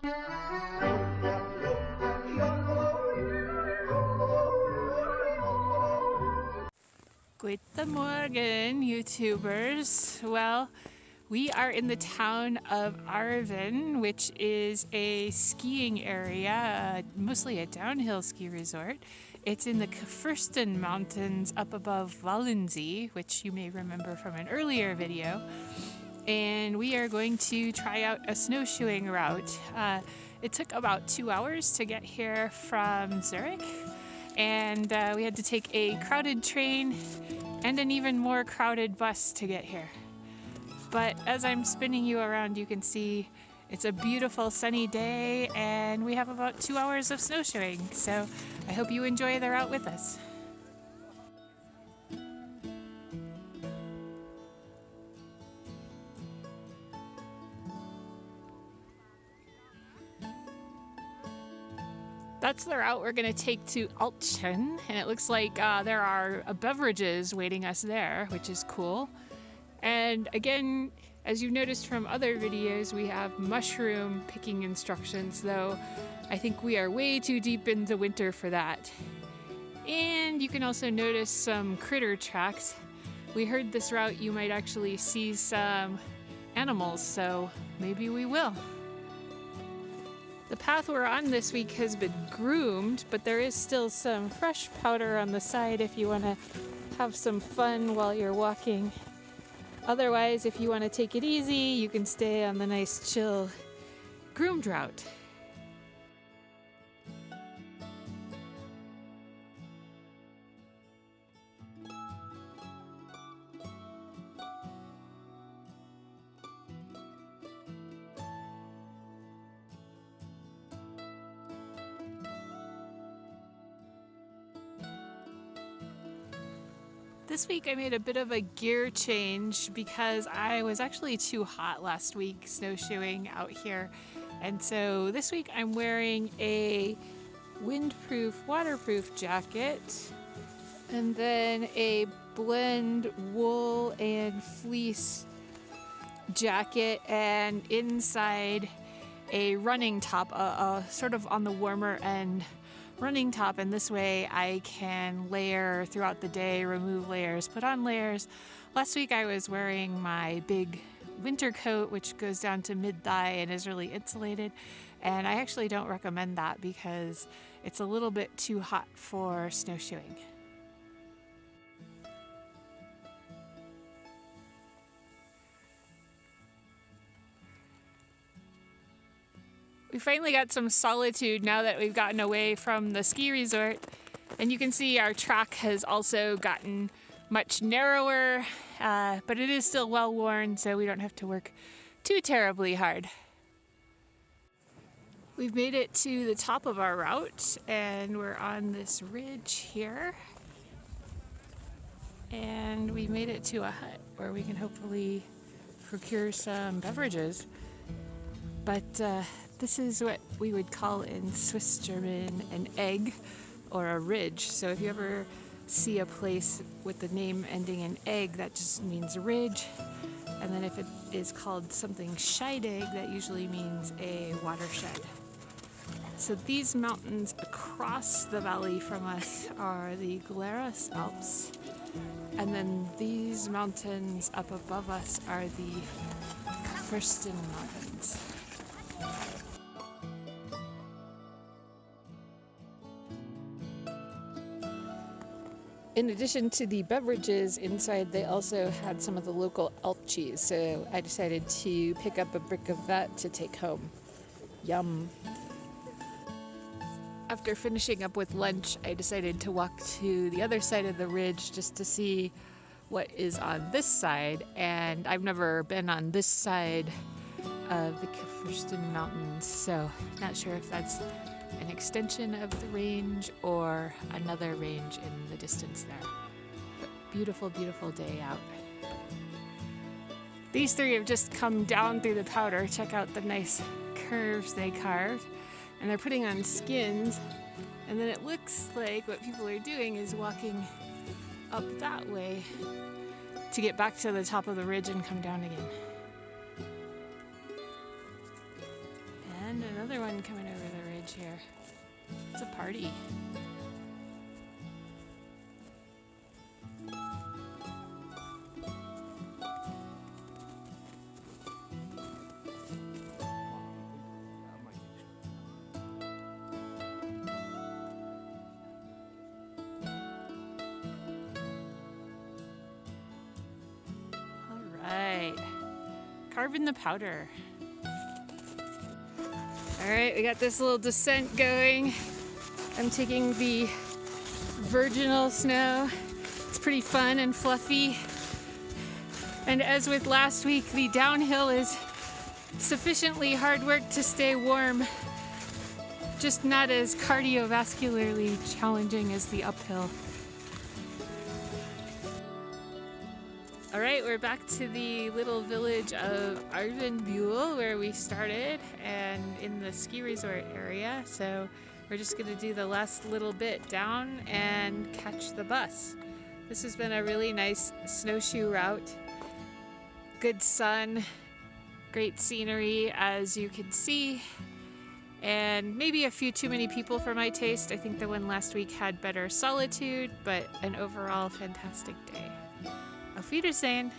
Guten Morgen, YouTubers. Well, we are in the town of Arven, which is a skiing area, mostly a downhill ski resort. It's in the Churfirsten mountains up above Walensee, which you may remember from an earlier video. And we are going to try out a snowshoeing route. It took about 2 hours to get here from Zurich, and we had to take a crowded train and an even more crowded bus to get here. But as I'm spinning you around, you can see it's a beautiful sunny day and we have about 2 hours of snowshoeing. So I hope you enjoy the route with us. That's the route we're going to take to Altchen, and it looks like there are beverages waiting us there, which is cool. And again, as you've noticed from other videos, we have mushroom picking instructions, though I think we are way too deep into winter for that. And you can also notice some critter tracks. We heard this route you might actually see some animals, so maybe we will. The path we're on this week has been groomed, but there is still some fresh powder on the side if you want to have some fun while you're walking. Otherwise, if you want to take it easy, you can stay on the nice, chill, groomed route. This week I made a bit of a gear change because I was actually too hot last week snowshoeing out here. And so this week I'm wearing a windproof, waterproof jacket and then a blend wool and fleece jacket, and inside a running top, sort of on the warmer end running top, and this way I can layer throughout the day, remove layers, put on layers. Last week I was wearing my big winter coat, which goes down to mid-thigh and is really insulated, and I actually don't recommend that because it's a little bit too hot for snowshoeing. We finally got some solitude now that we've gotten away from the ski resort, and you can see our track has also gotten much narrower, but it is still well worn, so we don't have to work too terribly hard. We've made it to the top of our route and we're on this ridge here, and we made it to a hut where we can hopefully procure some beverages. But this is what we would call in Swiss German an egg or a ridge. So if you ever see a place with the name ending in egg, that just means ridge. And then if it is called something Scheidegg, that usually means a watershed. So these mountains across the valley from us are the Glarus Alps. And then these mountains up above us are the Churfirsten mountains. In addition to the beverages inside, they also had some of the local Alp cheese, so I decided to pick up a brick of that to take home. Yum! After finishing up with lunch, I decided to walk to the other side of the ridge just to see what is on this side, and I've never been on this side of the Churfirsten mountains, so not sure if that's an extension of the range or another range in the distance there. But beautiful, beautiful day out. These three have just come down through the powder. Check out the nice curves they carved. And they're putting on skins. And then it looks like what people are doing is walking up that way to get back to the top of the ridge and come down again. And another another one coming over the ridge here. It's a party. Alright, carving the powder. Alright, we got this little descent going. I'm taking the virginal snow. It's pretty fun and fluffy. And as with last week, the downhill is sufficiently hard work to stay warm, just not as cardiovascularly challenging as the uphill. All right, we're back to the little village of Arvenbühl where we started and in the ski resort area. So we're just gonna do the last little bit down and catch the bus. This has been a really nice snowshoe route. Good sun, great scenery as you can see, and maybe a few too many people for my taste. I think the one last week had better solitude, but an overall fantastic day. Auf Wiedersehen!